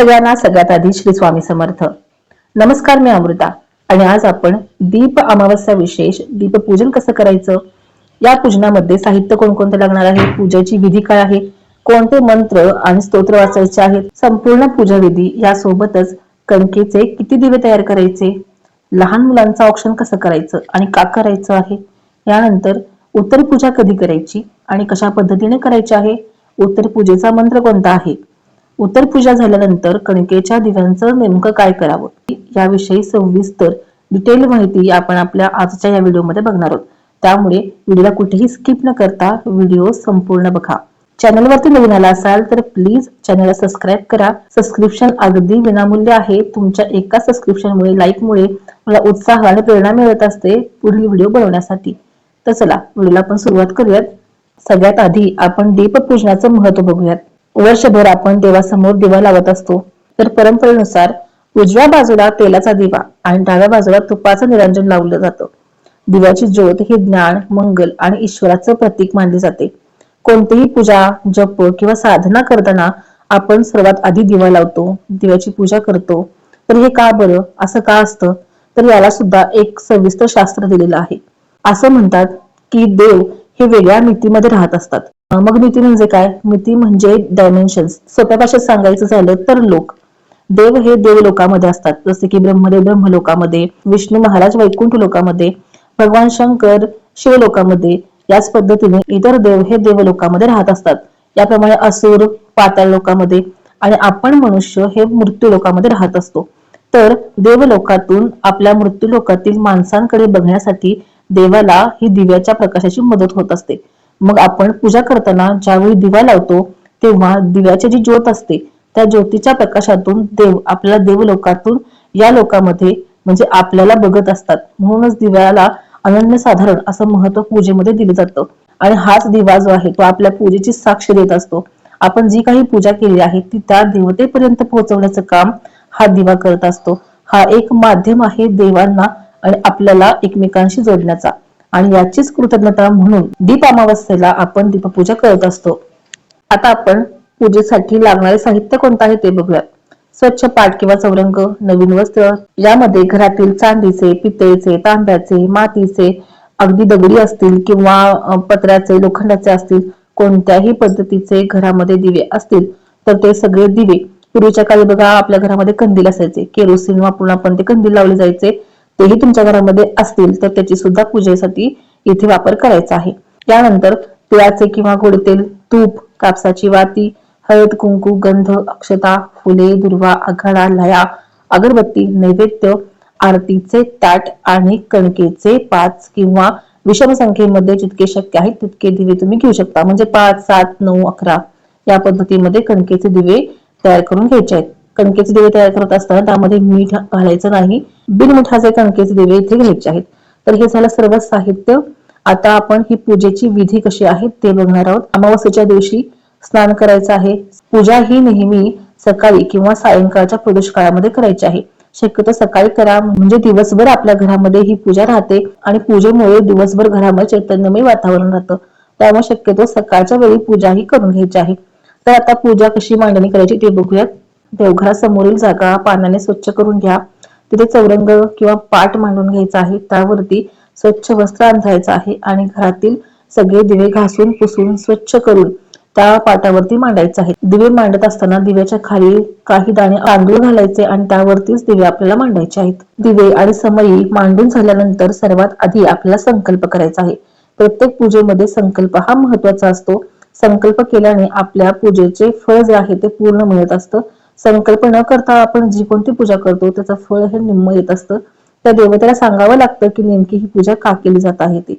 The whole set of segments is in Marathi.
सगळ्यांना सगळ्यात आधी श्री स्वामी समर्थ. नमस्कार, मी अमृता आणि आज आपण दीप अमावस्या विशेष दीपपूजन कसं करायचं, या पूजनामध्ये साहित्य कोणकोणते लागणार आहे, पूजेची विधी काय आहे, कोणते मंत्र आणि स्तोत्र वाचायचे आहेत, संपूर्ण पूजा विधी यासोबतच कणकेचे किती दिवे तयार करायचे, लहान मुलांचं औक्षण कसं करायचं आणि का करायचं आहे, यानंतर उत्तर पूजा कधी करायची आणि कशा पद्धतीने करायची आहे, उत्तर पूजेचा मंत्र कोणता आहे, उत्तर पूजा झाल्यानंतर कणकेच्या दिव्यांचं नेमकं काय करावं याविषयी सविस्तर डिटेल माहिती आपण आपल्या आजच्या या व्हिडिओमध्ये बघणार आहोत. त्यामुळे व्हिडिओला कुठेही स्किप न करता व्हिडिओ संपूर्ण बघा. चॅनलवरती नवीन आला असाल तर प्लीज चॅनलला सबस्क्राईब करा. सबस्क्रिप्शन अगदी विनामूल्य आहे. तुमच्या एका सबस्क्रिप्शनमुळे, लाईकमुळे मला उत्साह आणि प्रेरणा मिळत असते पुढील व्हिडिओ बनवण्यासाठी. तर चला व्हिडिओला आपण सुरुवात करूयात. सगळ्यात आधी आपण दीपपूजनाचं महत्व बघूयात. वर्षभर आपण देवासमोर दिवा लावत असतो, तर परंपरेनुसार उजव्या बाजूला तेलाचा दिवा आणि डाव्या बाजूला तुपाचं निरंजन लावलं जातं. दिव्याची ज्योत ही ज्ञान, मंगल आणि ईश्वराचं प्रतीक मानले जाते. कोणतीही पूजा, जप किंवा साधना करताना आपण सर्वात आधी दिवा लावतो, दिव्याची पूजा करतो. तर हे का बरं, असं का असतं, तर याला सुद्धा एक सविस्तर शास्त्र दिलेलं आहे. असं म्हणतात की देव हे वेगळ्या मितीमध्ये राहत असतात. मग मिती म्हणजे काय, मिती म्हणजे डायमेन्शन्स. सोप्या भाषेत सांगायचं झालं तर लोक. देव हे देवलोकामध्ये असतात, जसे की ब्रह्मदेव ब्रह्मलोकामध्ये, विष्णू महाराज वैकुंठ लोकामध्ये, भगवान शंकर शिवलोकामध्ये. याच पद्धतीने इतर देव हे देवलोकामध्ये राहत असतात. याप्रमाणे असुर पाताळ लोकामध्ये आणि आपण मनुष्य हे मृत्यू लोकामध्ये राहत असतो. तर देवलोकातून आपल्या मृत्यू लोकातील माणसांकडे बघण्यासाठी देवाला ही दिव्याच्या प्रकाशाची मदत होत असते. मग आपण पूजा करताना ज्यावेळी दिवा लावतो तेव्हा दिव्याची जी ज्योत असते त्या ज्योतीच्या प्रकाशातून देव आपल्याला देवलोकातून या लोकामध्ये म्हणजे आपल्याला बघत असतात. म्हणूनच दिव्याला अनन्यसाधारण असं महत्व पूजेमध्ये दिलं जातं. आणि हाच दिवा जो आहे तो आपल्या पूजेची साक्ष देत असतो. आपण जी काही पूजा केली आहे ती त्या देवतेपर्यंत पोहोचवण्याचं काम हा दिवा करत असतो. हा एक माध्यम आहे देवांना आणि आपल्याला एकमेकांशी जोडण्याचा, आणि याचीच कृतज्ञता म्हणून दीप अमावस्येला आपण दीपपूजा करत असतो. आता आपण पूजेसाठी लागणारे साहित्य कोणतं आहे ते बघूया. स्वच्छ पाट किंवा चौरंग, नवीन वस्त्र, यामध्ये घरातील चांदीचे, पितळेचे, तांब्याचे, मातीचे, अगदी दगडी असतील किंवा पत्र्याचे, लोखंडाचे असतील, कोणत्याही पद्धतीचे घरामध्ये दिवे असतील तर ते सगळे दिवे. पूर्वीच्या काळी बघा आपल्या घरामध्ये कंदील असायचे, केरोसिन वापरून आपण ते कंदील लावले जायचे. तेही तुमच्या घरामध्ये असतील तर त्याची सुद्धा पूजेसाठी इथे वापर करायचा आहे. यानंतर तिळाचे किंवा गोड तेल, तूप, कापसाची वाती, हळद, कुंकू, गंध, अक्षता, फुले, दुर्वा, आघाडा, लया, अगरबत्ती, नैवेद्य, आरतीचे ताट आणि कणकेचे 5 किंवा विषम संख्येमध्ये जितके शक्य आहे तितके दिवे तुम्ही घेऊ शकता. म्हणजे 5, 7, 9, 11 या पद्धतीमध्ये कणकेचे दिवे तयार करून घ्यायचे आहेत. कणकेचे दिवे तयार करत असताना त्यामध्ये मीठ घालायचं नाही. बिनमिठाचे कणकेचे दिवे इथे घ्यायचे आहेत. तर हे झालं सर्व साहित्य. आता आपण ही पूजेची विधी कशी आहे ते बघणार आहोत. अमावस्येच्या दिवशी स्नान करायचं आहे. पूजा ही नेहमी सकाळी किंवा सायंकाळच्या प्रदोष काळामध्ये करायची आहे. शक्यतो सकाळी करा, म्हणजे दिवसभर आपल्या घरामध्ये ही पूजा राहते आणि पूजेमुळे दिवसभर घरामध्ये चैतन्यमय वातावरण राहतं. त्यामुळे शक्यतो सकाळच्या वेळी पूजा ही करून घ्यायची आहे. तर आता पूजा कशी मांडणी करायची ते बघूयात. देवघरासमोरील जागा पाण्याने स्वच्छ करून घ्या. तिथे चौरंग किंवा पाट मांडून घ्यायचा आहे. त्यावरती स्वच्छ वस्त्र अंथरायचं आहे आणि घरातील सगळे दिवे घासून पुसून स्वच्छ करून त्या पाटावरती मांडायचं आहे. दिवे मांडत असताना दिव्याच्या खाली काही दाणे तांदूळ घालायचे आणि त्यावरतीच दिवे आपल्याला मांडायचे आहेत. दिवे आणि समई मांडून झाल्यानंतर सर्वात आधी आपल्याला संकल्प करायचा आहे. प्रत्येक पूजेमध्ये संकल्प हा महत्वाचा असतो. संकल्प केल्याने आपल्या पूजेचे फळ जे आहे ते पूर्ण मिळत असतं. संकल्प न करता आपण जी कोणती पूजा करतो त्याचं फळ हे निम्म येत असतं. त्या देवतेला सांगावं लागतं की नेमकी ही पूजा का केली जात आहे ती.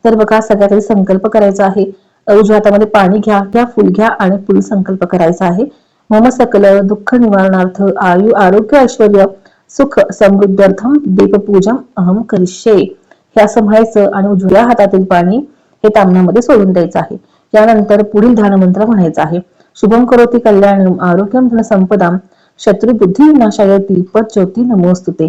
तर बघा, सगळ्यात आधी संकल्प करायचा आहे. उजव्या हातामध्ये पाणी घ्या, फुल घ्या आणि पुढील संकल्प करायचा आहे. मम सकल दुःख निवारणार्थ आयु आरोग्य ऐश्वर्य सुख समृद्ध्यर्थम दीपपूजम अहम करिष्ये, हे असं म्हणायचं आणि उजव्या हातातील पाणी हे तामणामध्ये सोडून द्यायचं आहे. यानंतर पुढील ध्यानमंत्र म्हणायचा आहे. शुभम करोति कल्याणम आरोग्यम धन संपदाम शत्रु बुद्धी विनाशायती पद ज्योती नमोस्तुते,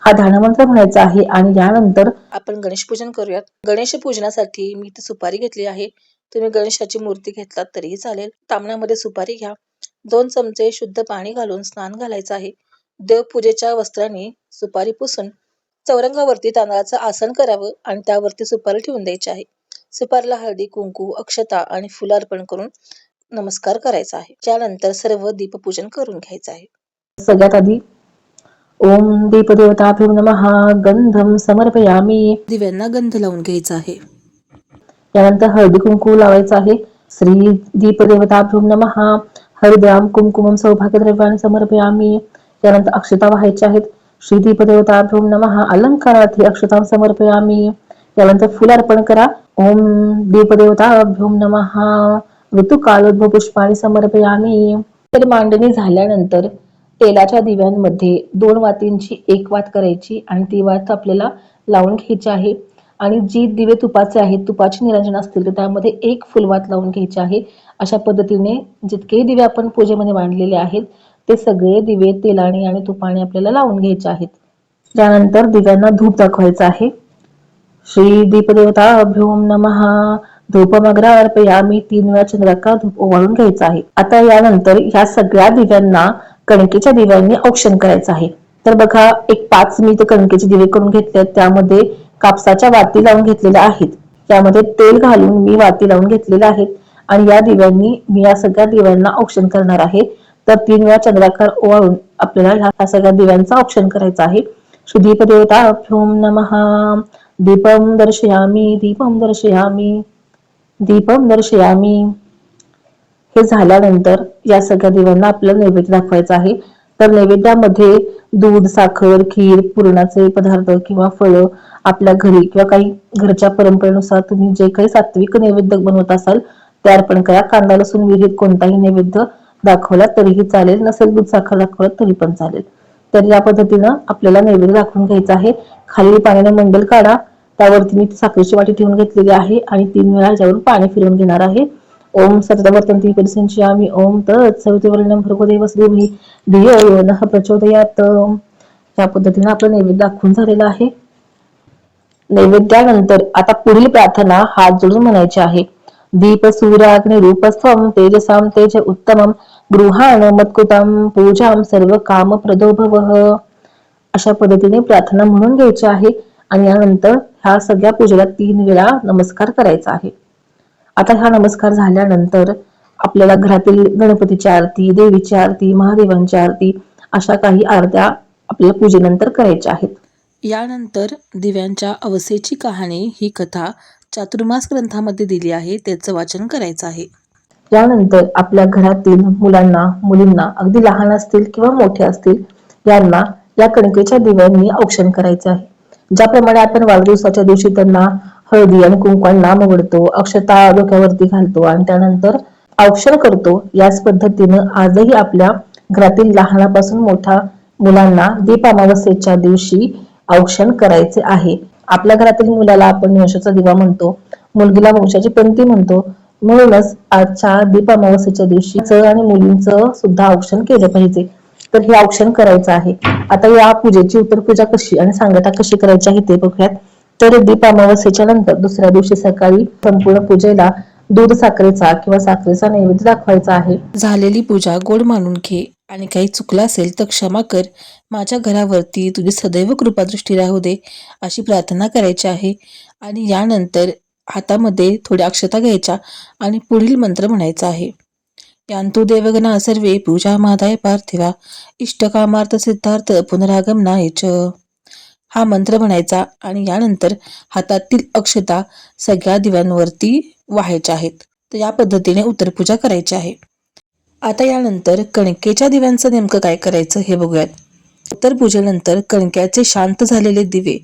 हा ध्यानमंत्र म्हणायचा आहे. आणि यानंतर आपण गणेश पूजन करूयात. गणेश पूजनासाठी मी इथे सुपारी घेतली आहे. तुम्ही गणेशाची मूर्ती घेतलात तरीही चालेल. तामणामध्ये सुपारी घ्या 2 चमचे शुद्ध पाणी घालून स्नान घालायचं आहे. देवपूजेच्या वस्त्राने सुपारी पुसून चौरंगावरती तांदळाचं आसन करावं आणि त्यावरती सुपारी ठेवून द्यायची आहे. सुपारीला हळदी, कुंकू, अक्षता आणि फुलं अर्पण करून नमस्कार करायचा आहे. त्यानंतर सर्व दीपपूजन करून घ्यायचं आहे. सगळ्यात आधी ओम दीपदेवताभ्यो नमः गंधम समर्पयामी. दिव्यांना गंध लावून घ्यायचा आहे. यानंतर हळदी कुंकू लावायचं आहे. श्री दीपदेवताभ्यो नमः हरिद्राम कुंकुमम सौभाग्यद्रव्याన్ని समर्पयामी. यानंतर अक्षता वाहायच्या आहेत. श्री दीपदेवताभ्यो नमः अलंकारार्थी अक्षतां समर्पयामी. यानंतर फुल अर्पण करा. ओम दीपदेवताभ्यो नमः ऋतुकालोद्भव पुष्पाणि समर्पयामी. तर मांडणी झाल्यानंतर तेलाच्या दिव्यांमध्ये 2 वातींची 1 वात करायची आणि ती वात आपल्याला लावून घ्यायची आहे. आणि जी दिवे तुपाचे आहेत, तुपाची निरांजन असतील तर त्यामध्ये 1 फुलवात लावून घ्यायची आहे. अशा पद्धतीने जितके दिवे आपण पूजेमध्ये मांडलेले आहेत ते सगळे दिवे तेलाने आणि तुपाने आपल्याला लावून घ्यायचे आहेत. त्यानंतर दिव्यांना धूप दाखवायचा आहे. श्री दीपदेवताभ्यो नमः धूपमग्रा अर्पयामी. 3 वेळा चंद्राकार धूप ओवाळून घ्यायचा आहे. आता यानंतर ह्या सगळ्या दिव्यांना कणकेच्या दिव्यांनी औक्षण करायचं आहे. तर बघा, एक 5 मी ते कणकेचे दिवे करून घेतले. त्यामध्ये कापसाच्या वाती लावून घेतलेल्या आहेत. त्यामध्ये तेल घालून मी वाती लावून घेतलेल्या आहेत आणि या दिव्यांनी मी या सगळ्या दिव्यांना औक्षण करणार आहे. तर 3 वेळा चंद्राकार ओवाळून आपल्याला ह्या सगळ्या दिव्यांचं औक्षण करायचं आहे. श्री दीपदेवताभ्यो नमः दीपम दर्शयामी दीपम दर्शयामी दीपम दर्शयामी. हे झाल्यानंतर या सगळ्या दिव्यांना आपल्याला नैवेद्य दाखवायचा आहे. तर नैवेद्यामध्ये दूध, साखर, खीर, पुरणाचे पदार्थ किंवा फळं आपल्या घरी किंवा काही घरच्या परंपरेनुसार तुम्ही जे काही सात्विक नैवेद्य बनवत असाल ते अर्पण करा. कांदा, लसूण विरहित कोणताही नैवेद्य दाखवला तरीही चालेल, नसेल दूध साखर दाखवलं तरी पण चालेल. तर या पद्धतीनं आपल्याला नैवेद्य दाखवून घ्यायचा आहे. खालील पाण्याने मंडल काढा. त्यावरती मी साखरेची वाटी ठेवून घेतलेली आहे आणि 3 वेळा याच्यावरून पाणी फिरवून घेणार आहे. ओम सततवर्तन्ति परिसिंचयामि. ओम तत्सवितुर्वरेण्यं भर्गो देवस्य धीमहि धियो यो नः प्रचोदयात्. या पद्धतीने आपलं नैवेद्य दाखवून झालेलं आहे. नैवेद्यानंतर आता पुढील प्रार्थना हात जोडून म्हणायची आहे. दीप सूर्याग्नि रूपस्त्वं तेजसां तेज उत्तमं गृहाण मत्कुतां पूजां सर्व काम प्रदो भवः. अशा पद्धतीने प्रार्थना म्हणून घ्यायची आहे आणि यानंतर ह्या सगळ्या पूजेला 3 वेळा नमस्कार करायचा आहे. आता हा नमस्कार झाल्यानंतर आपल्याला घरातील गणपतीची आरती, देवीची आरती, महादेवांची आरती अशा काही आरत्या आपल्याला पूजेनंतर करायच्या आहेत. यानंतर दिव्यांच्या अवसेची कहाणी ही कथा चातुर्मास ग्रंथामध्ये दिली आहे, त्याचं वाचन करायचं आहे. यानंतर आपल्या घरातील मुलांना, मुलींना, अगदी लहान असतील किंवा मोठे असतील, यांना या कणकेच्या दिव्यांनी औक्षण करायचे आहे. ज्याप्रमाणे आपण वाढदिवसाच्या दिवशी त्यांना हळदी आणि कुंकवाने नाम ओढतो, अक्षता डोक्यावरती घालतो आणि त्यानंतर औक्षण करतो, याच पद्धतीनं आजही आपल्या घरातील लहानापासून मोठ्या मुलांना दीप अमावस्येच्या दिवशी औक्षण करायचे आहे. आपल्या घरातील मुलाला आपण यशाचा दिवा म्हणतो, मुलगीला वंशाची पंथी म्हणतो. म्हणूनच आजच्या दीप अमावस्येच्या दिवशी आणि मुलींचं सुद्धा औक्षण केलं पाहिजे. तर हे औक्षण करायचं आहे. आता या पूजेची उत्तर पूजा कशी आणि सांगता कशी करायची आहे ते बघूयात. तर दीप अमावस्येच्या नंतर दुसऱ्या दिवशी सकाळी संपूर्ण पूजेला दूध साखरेचा किंवा साखरेचा नैवेद्य दाखवायचा आहे. झालेली पूजा गोड मानून घे आणि काही चुकलं असेल तर क्षमा कर. माझ्या घरावरती तुझी सदैव कृपादृष्टी राहू दे अशी प्रार्थना करायची आहे. आणि यानंतर हातामध्ये थोड्या अक्षता घ्यायच्या आणि पुढील मंत्र म्हणायचा आहे. यांतु देवगणा सर्वे पूजा मादाय पार्थिवा इष्टकामार्थ सिद्धार्थ पुनरागमनाय च. हा मंत्र म्हणायचा आणि यानंतर हातातील अक्षता सगळ्या दिव्यांवरती वाहायच्या आहेत. तर या पद्धतीने उत्तरपूजा करायची आहे. आता यानंतर कणकेच्या दिव्यांचं नेमकं काय करायचं हे बघूयात. उत्तरपूजेनंतर कणक्याचे शांत झालेले दिवे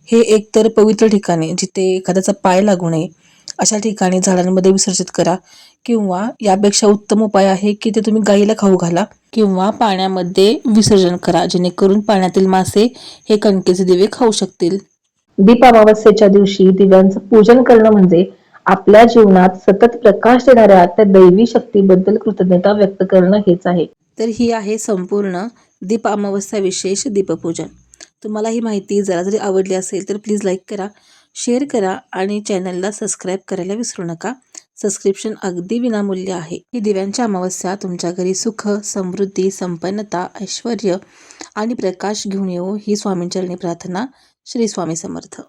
हे एकतर पवित्र ठिकाणी, जिथे एखाद्याचा पाय लागू नये अशा ठिकाणी झाडांमध्ये विसर्जित करा, किंवा यापेक्षा उत्तम उपाय आहे की ते तुम्ही गाईला खाऊ घाला किंवा पाण्यामध्ये विसर्जन करा, जेणेकरून पाण्यातील मासे हे कणकेचे दिवे खाऊ शकतील. दीप अमावस्येच्या दिवशी दिव्यांचं पूजन करणं म्हणजे आपल्या जीवनात सतत प्रकाश देणाऱ्या त्या दैवी शक्तीबद्दल कृतज्ञता व्यक्त करणं हेच आहे. तर ही आहे संपूर्ण दीप अमावस्या विशेष दीपपूजन. तुम्हाला ही माहिती जरा जरी आवडली असेल तर प्लीज लाईक करा, शेअर करा आणि चॅनलला सबस्क्राईब करायला विसरू नका. सबस्क्रिप्शन अगदी विनामूल्य आहे. ही दिव्यांची अमावस्या तुमच्या घरी सुख, समृद्धी, संपन्नता, ऐश्वर्य आणि प्रकाश घेऊन येवो ही स्वामींचरणी प्रार्थना. श्री स्वामी समर्थ.